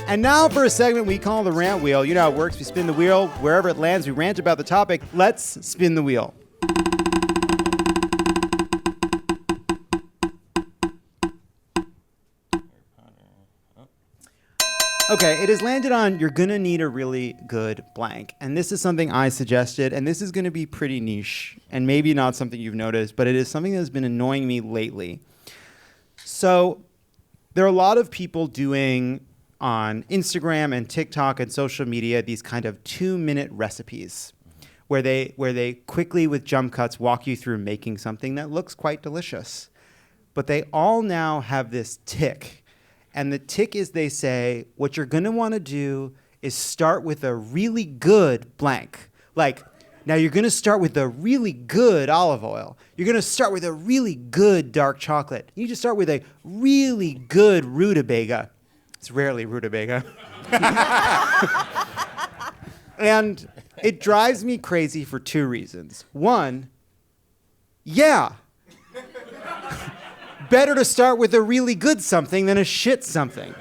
And now for a segment we call the Rant Wheel. You know how it works. We spin the wheel. Wherever it lands, we rant about the topic. Let's spin the wheel. Okay, it has landed on you're going to need a really good blank. And this is something I suggested, and this is going to be pretty niche, and maybe not something you've noticed, but it is something that has been annoying me lately. So there are a lot of people doing on Instagram and TikTok and social media these kind of 2-minute recipes where they quickly with jump cuts walk you through making something that looks quite delicious. But they all now have this tick. And the tick is they say, what you're going to want to do is start with a really good blank. Like, now you're going to start with a really good olive oil. You're going to start with a really good dark chocolate. You just start with a really good rutabaga. It's rarely rutabaga. And it drives me crazy for 2 reasons. One, yeah. Better to start with a really good something than a shit something.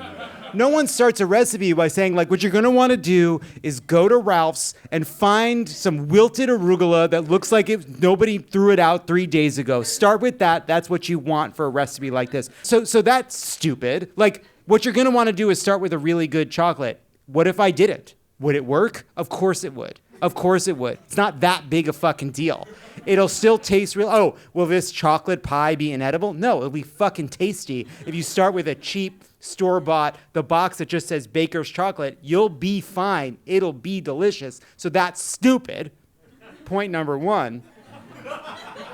No one starts a recipe by saying, like, what you're going to want to do is go to Ralph's and find some wilted arugula that looks like nobody threw it out 3 days ago. Start with that. That's what you want for a recipe like this. So that's stupid. Like, what you're going to want to do is start with a really good chocolate. What if I did it? Would it work? Of course it would. Of course it would. It's not that big a fucking deal. It'll still taste real. Oh, will this chocolate pie be inedible? No, it'll be fucking tasty. If you start with a cheap store-bought, the box that just says Baker's chocolate, you'll be fine. It'll be delicious. So that's stupid. Point number 1.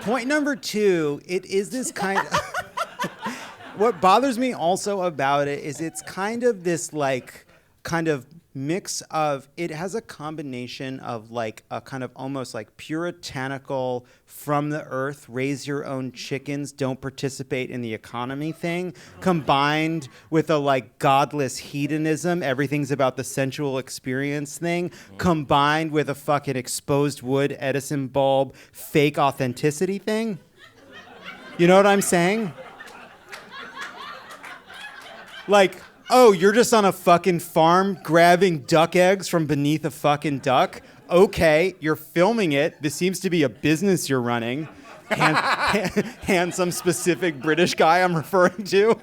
Point number 2, it is this kind of... What bothers me also about it is it's kind of this kind of mix of, it has a combination of like a kind of almost like puritanical from the earth, raise your own chickens, don't participate in the economy thing, combined with a like godless hedonism, everything's about the sensual experience thing, combined with a fucking exposed wood Edison bulb fake authenticity thing. You know what I'm saying? Like, oh, you're just on a fucking farm grabbing duck eggs from beneath a fucking duck? Okay, you're filming it. This seems to be a business you're running. Hand some specific British guy I'm referring to.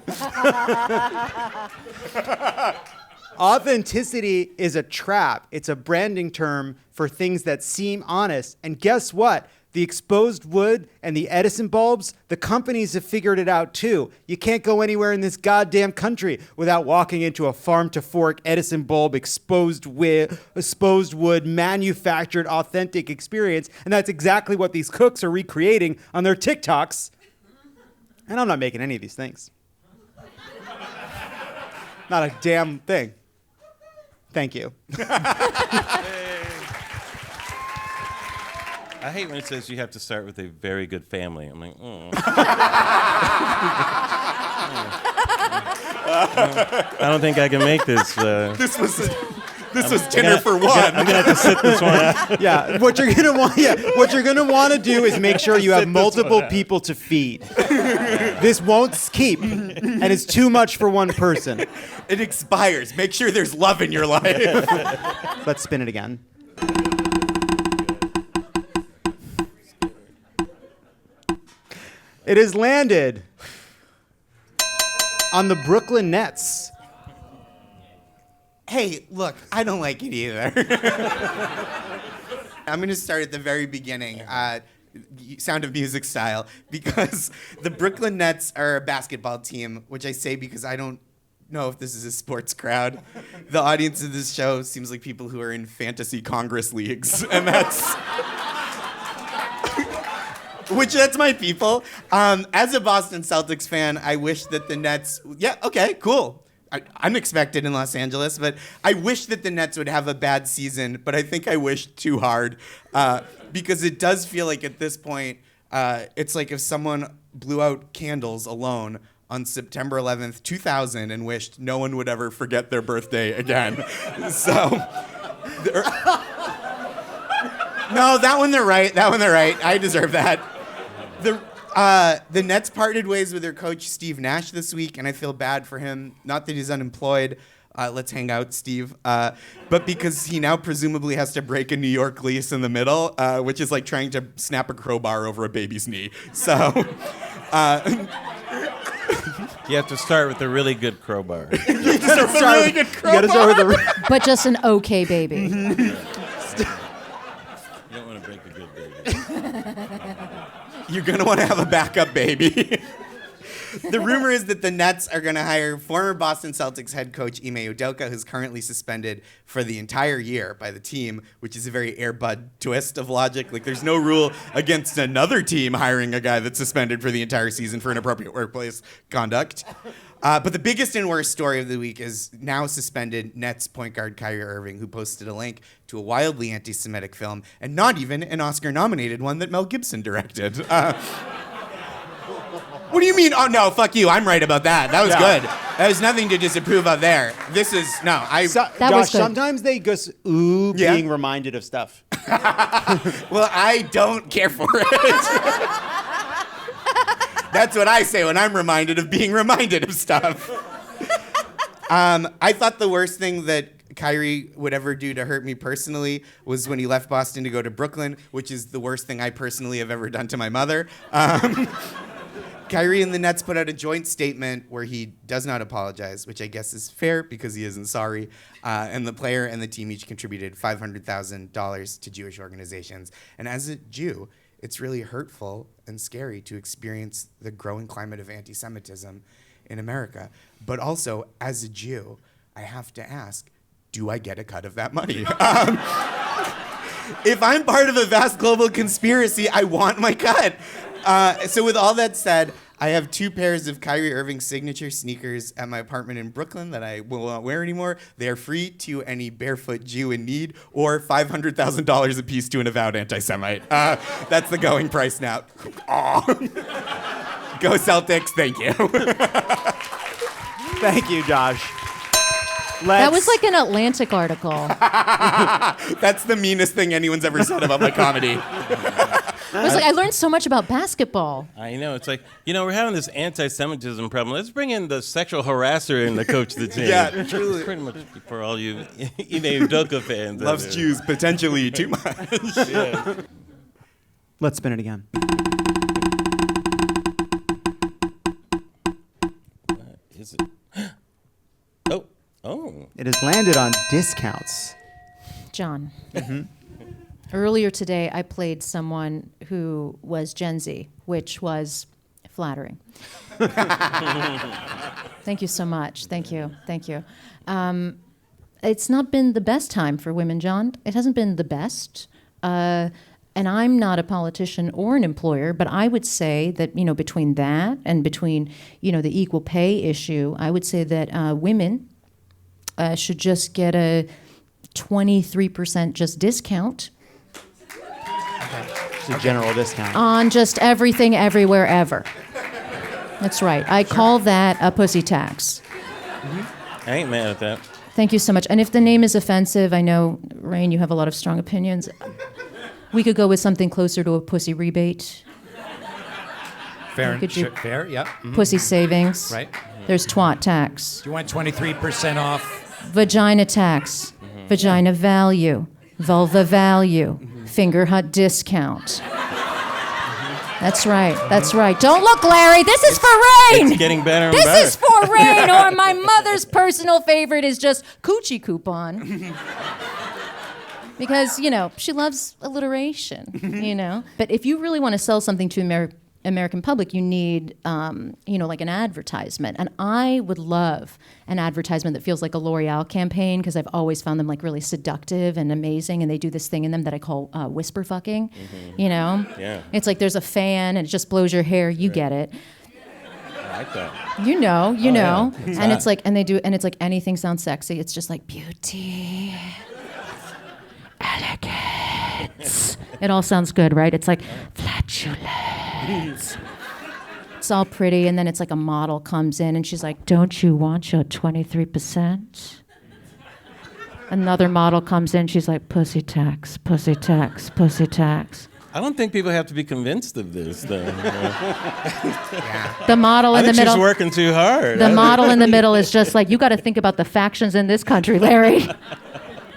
Authenticity is a trap. It's a branding term for things that seem honest. And guess what? The exposed wood and the Edison bulbs, the companies have figured it out too. You can't go anywhere in this goddamn country without walking into a farm-to-fork Edison bulb exposed wood, manufactured, authentic experience. And that's exactly what these cooks are recreating on their TikToks. And I'm not making any of these things. Not a damn thing. Thank you. I hate when it says you have to start with a very good family. I'm like, I don't think I can make this. This was dinner for one. I'm gonna have to sit this one out. Yeah, what you're gonna want to do is make sure you have multiple people to feed. This won't keep, and it's too much for one person. It expires. Make sure there's love in your life. Let's spin it again. It has landed on the Brooklyn Nets. Hey, look, I don't like it either. I'm going to start at the very beginning, Sound of Music style, because the Brooklyn Nets are a basketball team, which I say because I don't know if this is a sports crowd. The audience of this show seems like people who are in fantasy Congress leagues, and that's... that's my people. As a Boston Celtics fan, I wish that the Nets... Yeah, okay, cool. Unexpected in Los Angeles, but I wish that the Nets would have a bad season, but I think I wish too hard because it does feel like at this point, it's like if someone blew out candles alone on September 11th, 2000 and wished no one would ever forget their birthday again. So... No, that one they're right. I deserve that. The Nets parted ways with their coach, Steve Nash, this week, and I feel bad for him. Not that he's unemployed. Let's hang out, Steve. But because he now presumably has to break a New York lease in the middle, which is like trying to snap a crowbar over a baby's knee. So... You have to start with a really good crowbar. You gotta start with a But just an okay baby. You don't want to break a good baby. You're gonna want to have a backup baby. The rumor is that the Nets are going to hire former Boston Celtics head coach Ime Udoka, who's currently suspended for the entire year by the team, which is a very Air Bud twist of logic. Like, there's no rule against another team hiring a guy that's suspended for the entire season for inappropriate workplace conduct. But the biggest and worst story of the week is now suspended Nets point guard Kyrie Irving, who posted a link to a wildly anti-Semitic film, and not even an Oscar-nominated one that Mel Gibson directed. What do you mean? Oh, no, fuck you. I'm right about that. That was good. There's nothing to disapprove of there. This is, no, I... That Josh, was good. sometimes they just being reminded of stuff. Well, I don't care for it. That's what I say when I'm reminded of being reminded of stuff. I thought the worst thing that Kyrie would ever do to hurt me personally was when he left Boston to go to Brooklyn, which is the worst thing I personally have ever done to my mother. Kyrie and the Nets put out a joint statement where he does not apologize, which I guess is fair because he isn't sorry. And the player and the team each contributed $500,000 to Jewish organizations. And as a Jew, it's really hurtful and scary to experience the growing climate of anti-Semitism in America. But also, as a Jew, I have to ask, do I get a cut of that money? If I'm part of a vast global conspiracy, I want my cut. So with all that said, I have 2 pairs of Kyrie Irving's signature sneakers at my apartment in Brooklyn that I will not wear anymore. They are free to any barefoot Jew in need, or $500,000 a piece to an avowed anti-Semite. That's the going price now. Aw. Go Celtics, thank you. Thank you, Josh. That was like an Atlantic article. That's the meanest thing anyone's ever said about my comedy. I was like, I learned so much about basketball. I know. It's like, we're having this anti-Semitism problem. Let's bring in the sexual harasser and the coach of the team. Yeah, truly. It's pretty much for all you Ime Udoka fans. Loves Jews potentially too much. Yeah. Let's spin it again. Is it? Oh. It has landed on discounts. John. Earlier today, I played someone who was Gen Z, which was flattering. Thank you so much. Thank you. It's not been the best time for women, John. It hasn't been the best. And I'm not a politician or an employer, but I would say that, between that and between, the equal pay issue, I would say that women should just get a 23% just discount. It's a general discount. On just everything, everywhere, ever. That's right. I call that a pussy tax. I ain't mad at that. Thank you so much. And if the name is offensive, I know, Rainn, you have a lot of strong opinions. We could go with something closer to a pussy rebate. Fair, fair, yeah. Mm-hmm. Pussy savings. Right. There's twat tax. Do you want 23% off? Vagina tax. Vagina value. Vulva value. Finger hut discount. That's right. Don't look, Larry. This is for Rainn. It's getting better and better. This is for Rainn, or my mother's personal favorite is just coochie coupon. Because, she loves alliteration, But if you really want to sell something to American public, you need, like an advertisement. And I would love an advertisement that feels like a L'Oreal campaign, because I've always found them like really seductive and amazing, and they do this thing in them that I call whisper fucking, Yeah. It's like there's a fan and it just blows your hair, you get it. I like that. You know. Yeah. And it's like, and it's like anything sounds sexy. It's just like beauty, elegance. It all sounds good, right? It's like flatulence. It's all pretty, and then it's like a model comes in, and she's like, "Don't you want your 23%?" Another model comes in, she's like, "Pussy tax, pussy tax, pussy tax." I don't think people have to be convinced of this, though. The model in the I think middle. she's working too hard. The model in the middle is just like, you got to think about the factions in this country, Larry.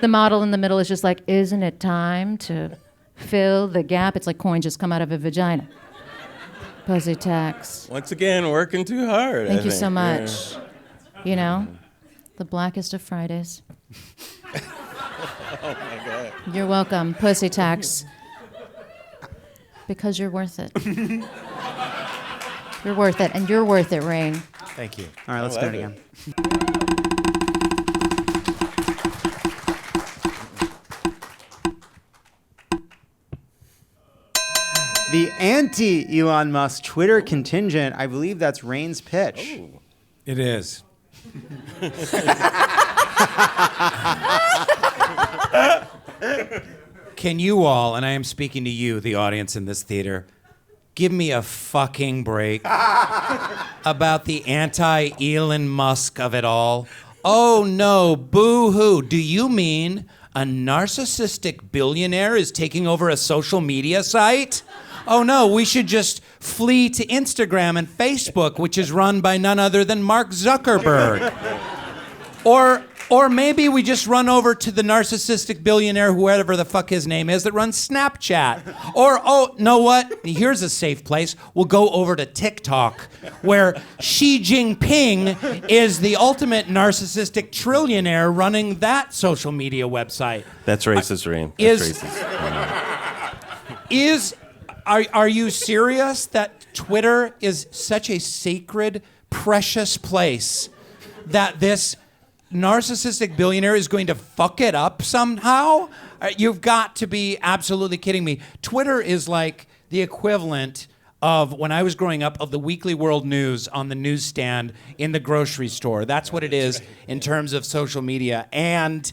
The model in the middle is just like, isn't it time to fill the gap? It's like coin just come out of a vagina. Pussy tax. Once again, working too hard. Thank I you think. so much. You know, the blackest of Fridays. Oh my God. You're welcome. Pussy tax. Because you're worth it. You're worth it, and you're worth it, Rainn. Thank you. All right, let's do it again. The anti-Elon Musk Twitter contingent, I believe that's Rainn's pitch. Oh. It is. Can you all, and I am speaking to you, the audience in this theater, give me a fucking break about the anti-Elon Musk of it all? Oh no, boo-hoo. Do you mean a narcissistic billionaire is taking over a social media site? Oh no, we should just flee to Instagram and Facebook, which is run by none other than Mark Zuckerberg. Or maybe we just run over to the narcissistic billionaire, whoever the fuck his name is, that runs Snapchat. Or, oh, know what? Here's a safe place. We'll go over to TikTok, where Xi Jinping is the ultimate narcissistic trillionaire running that social media website. That's racist, Rainn. Is- That's racist. Are you serious that Twitter is such a sacred, precious place that this narcissistic billionaire is going to fuck it up somehow? You've got to be absolutely kidding me. Twitter is like the equivalent of, when I was growing up, of the Weekly World News on the newsstand in the grocery store. That's what it is in terms of social media. And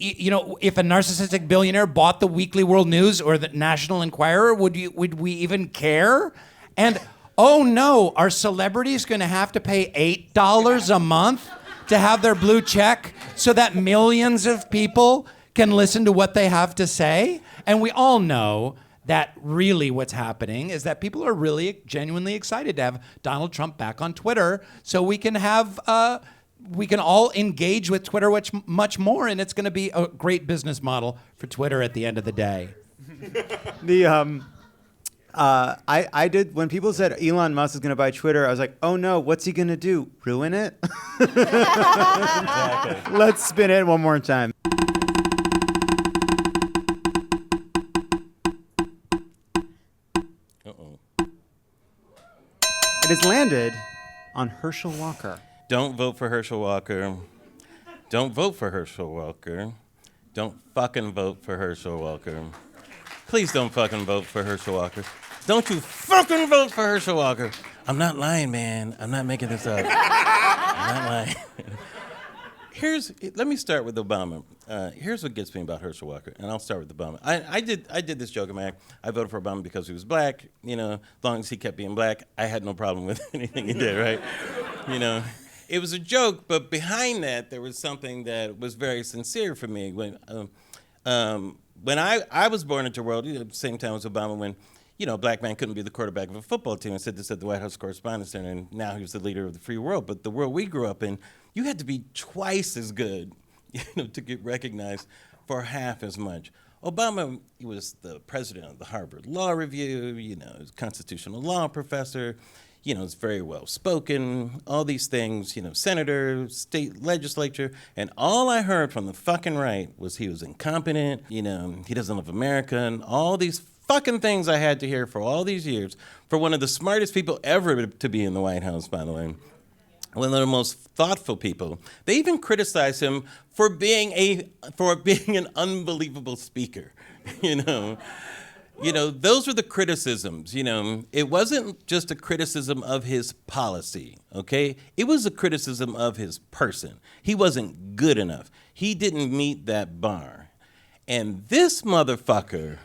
you know, if a narcissistic billionaire bought the Weekly World News or the National Enquirer, would we even care? And oh no, are celebrities going to have to pay $8 a month to have their blue check so that millions of people can listen to what they have to say? And we all know that really what's happening is that people are really genuinely excited to have Donald Trump back on Twitter, so we can have we can all engage with Twitter much more, and it's going to be a great business model for Twitter at the end of the day. I did, when people said Elon Musk is going to buy Twitter, I was like, oh no, what's he going to do? Ruin it? Exactly. Let's spin it one more time. Uh-oh. It has landed on Herschel Walker. Don't vote for Herschel Walker. Don't vote for Herschel Walker. Don't fucking vote for Herschel Walker. Please don't fucking vote for Herschel Walker. Don't you fucking vote for Herschel Walker. I'm not lying, man. I'm not making this up. I'm not lying. Let me start with Obama. Here's what gets me about Herschel Walker, and I'll start with Obama. I did this joke in my act. I voted for Obama because he was black. You know, as long as he kept being black, I had no problem with anything he did, right? You know, it was a joke, but behind that, there was something that was very sincere for me. When I was born into the world, at the same time as Obama, when, you know, a black man couldn't be the quarterback of a football team. I said this at the White House Correspondents' Center, and now he was the leader of the free world. But the world we grew up in, you had to be twice as good, you know, to get recognized for half as much. Obama, he was the president of the Harvard Law Review, you know, he was a constitutional law professor, you know, is very well spoken, all these things, you know, senator, state legislature, and all I heard from the fucking right was he was incompetent, you know, he doesn't love America, and all these fucking things I had to hear for all these years, for one of the smartest people ever to be in the White House, by the way, one of the most thoughtful people. They even criticized him for being an unbelievable speaker, you know. You know, those were the criticisms, you know. It wasn't just a criticism of his policy, okay? It was a criticism of his person. He wasn't good enough. He didn't meet that bar. And this motherfucker,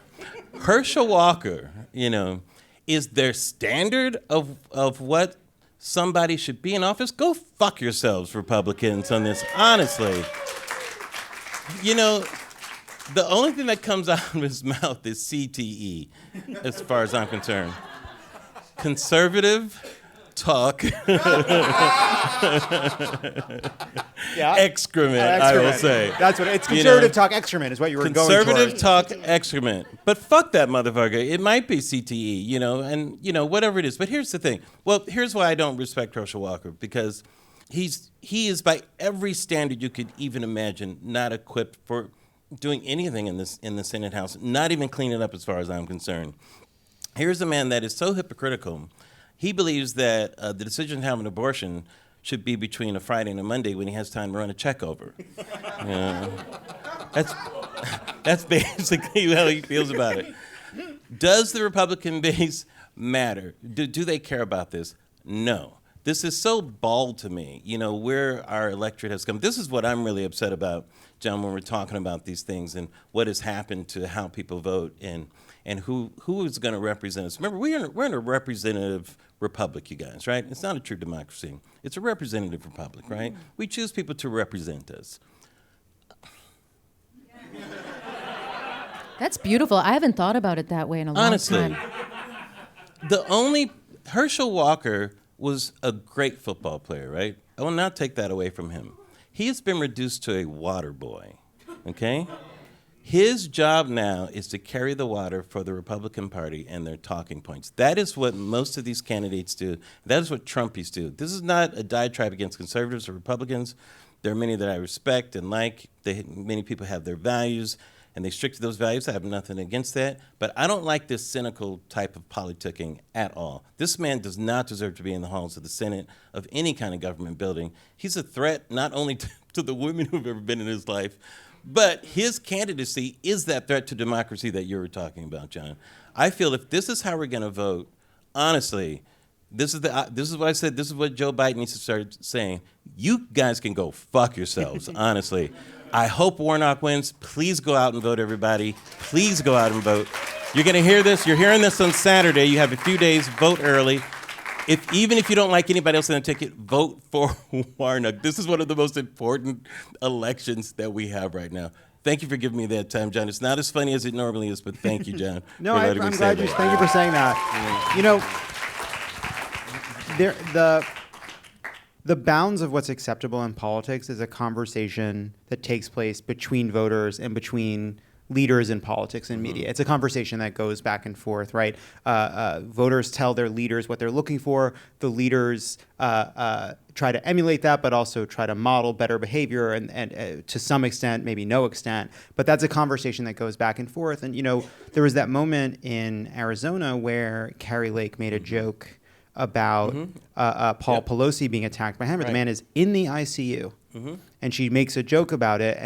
Herschel Walker, you know, is their standard of what somebody should be in office. Go fuck yourselves, Republicans, on this, honestly. You know, The only thing that comes out of his mouth is CTE, as far as I'm concerned. Conservative talk. Yeah. Excrement, I will say. That's what it's conservative talk excrement is what you were going Conservative towards. talk excrement. But fuck that motherfucker. It might be CTE, and whatever it is. But here's the thing. Well, here's why I don't respect Herschel Walker, because he is by every standard you could even imagine not equipped for doing anything in the Senate House, not even cleaning up as far as I'm concerned. Here's a man that is so hypocritical. He believes that the decision to have an abortion should be between a Friday and a Monday when he has time to run a check over. That's basically how he feels about it. Does the Republican base matter? Do they care about this? No. This is so bald to me, where our electorate has come. This is what I'm really upset about, John, when we're talking about these things and what has happened to how people vote and who is going to represent us. Remember, we're in a representative republic, you guys, right? It's not a true democracy. It's a representative republic, right? We choose people to represent us. That's beautiful. I haven't thought about it that way in a long time. Honestly, Herschel Walker was a great football player, right? I will not take that away from him. He has been reduced to a water boy, okay? His job now is to carry the water for the Republican Party and their talking points. That is what most of these candidates do. That is what Trumpies do. This is not a diatribe against conservatives or Republicans. There are many that I respect and like. Many people have their values, and they stick to those values. I have nothing against that. But I don't like this cynical type of politicking at all. This man does not deserve to be in the halls of the Senate, of any kind of government building. He's a threat not only to the women who have ever been in his life, but his candidacy is that threat to democracy that you were talking about, John. I feel if this is how we're going to vote, honestly, this is what I said. This is what Joe Biden needs to start saying. You guys can go fuck yourselves, honestly. I hope Warnock wins. Please go out and vote, everybody. Please go out and vote. You're going to hear this. You're hearing this on Saturday. You have a few days. Vote early. Even if you don't like anybody else on the ticket, vote for Warnock. This is one of the most important elections that we have right now. Thank you for giving me that time, John. It's not as funny as it normally is, but thank you, John. No, I'm glad you. Thank you for saying that. The bounds of what's acceptable in politics is a conversation that takes place between voters and between leaders in politics and media. It's a conversation that goes back and forth, right? Voters tell their leaders what they're looking for. The leaders try to emulate that, but also try to model better behavior and to some extent, maybe no extent. But that's a conversation that goes back and forth. And, there was that moment in Arizona where Carrie Lake made a joke about Paul Pelosi being attacked by hammer. Right. The man is in the ICU, and she makes a joke about it.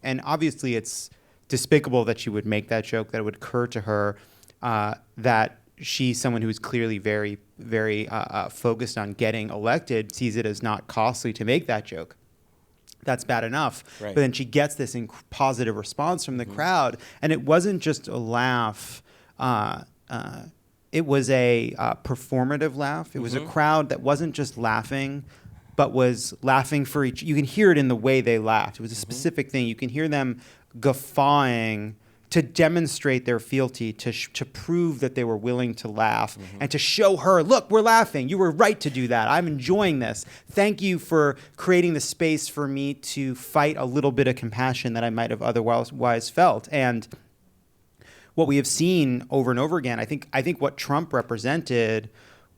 And obviously it's despicable that she would make that joke, that it would occur to her that she's someone who's clearly very, very focused on getting elected, sees it as not costly to make that joke. That's bad enough. Right. But then she gets this positive response from the crowd. And it wasn't just a laugh. It was a performative laugh. It was a crowd that wasn't just laughing, but was laughing for each. You can hear it in the way they laughed. It was a specific thing. You can hear them guffawing to demonstrate their fealty, to prove that they were willing to laugh, and to show her, look, we're laughing. You were right to do that. I'm enjoying this. Thank you for creating the space for me to fight a little bit of compassion that I might have otherwise felt. And what we have seen over and over again, I think what Trump represented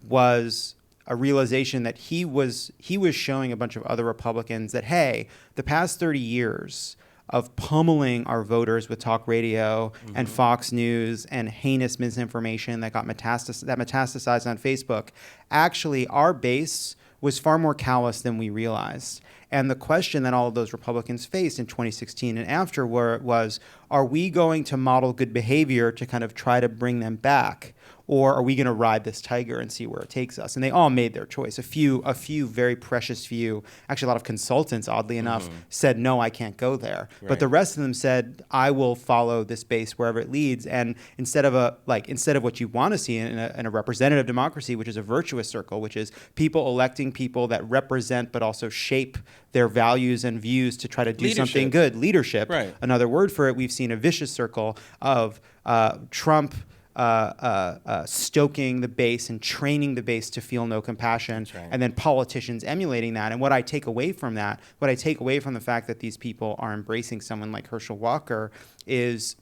was a realization that he was showing a bunch of other Republicans that, hey, the past 30 years of pummeling our voters with talk radio and Fox News and heinous misinformation that metastasized on Facebook, actually our base was far more callous than we realized. And the question that all of those Republicans faced in 2016 and after was, are we going to model good behavior to kind of try to bring them back? or are we going to ride this tiger and see where it takes us? And they all made their choice. A few very precious few, actually a lot of consultants, oddly enough, said, no, I can't go there. Right. But the rest of them said, I will follow this base wherever it leads. And instead of what you want to see in a representative democracy, which is a virtuous circle, which is people electing people that represent but also shape their values and views to try to do something good. Leadership, Right. Another word for it. We've seen a vicious circle of Trump stoking the base and training the base to feel no compassion, right. and then politicians emulating that. And what I take away from that, what I take away from the fact that these people are embracing someone like Herschel Walker is,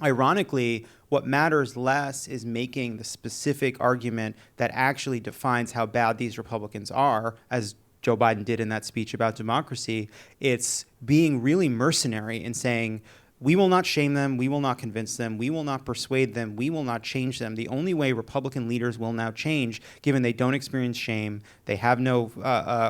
ironically, what matters less is making the specific argument that actually defines how bad these Republicans are, as Joe Biden did in that speech about democracy. It's being really mercenary and saying, we will not shame them. We will not convince them. We will not persuade them. We will not change them. The only way Republican leaders will now change, given they don't experience shame, they have no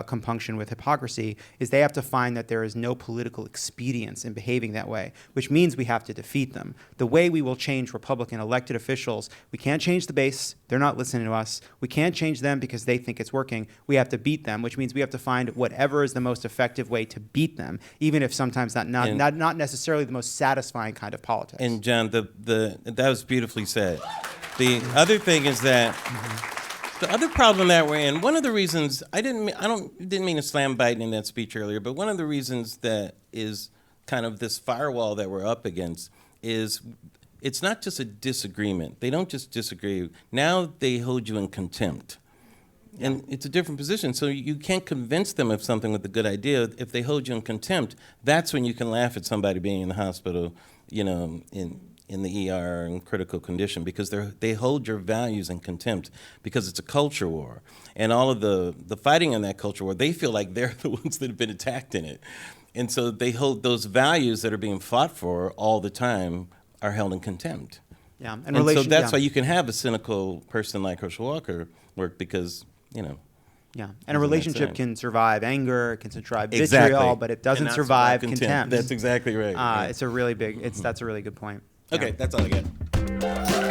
compunction with hypocrisy, is they have to find that there is no political expedience in behaving that way, which means we have to defeat them. The way we will change Republican elected officials, we can't change the base. They're not listening to us. We can't change them because they think it's working. We have to beat them, which means we have to find whatever is the most effective way to beat them, even if sometimes not necessarily the most satisfying kind of politics. And John, that was beautifully said. The other thing is that the other problem that we're in, one of the reasons I didn't mean to slam Biden in that speech earlier, but one of the reasons that is kind of this firewall that we're up against is it's not just a disagreement. They don't just disagree. Now they hold you in contempt. And it's a different position. So you can't convince them of something with a good idea. If they hold you in contempt, that's when you can laugh at somebody being in the hospital, in the ER in critical condition, because they hold your values in contempt because it's a culture war. And all of the fighting in that culture war, they feel like they're the ones that have been attacked in it. And so they hold those values that are being fought for all the time are held in contempt. Yeah, and so that's why you can have a cynical person like Herschel Walker work because, Yeah, and a relationship can survive anger, it can survive Exactly. vitriol, but it doesn't survive contempt. That's exactly right. It's a really big. That's a really good point. Okay, Yeah. that's all I got.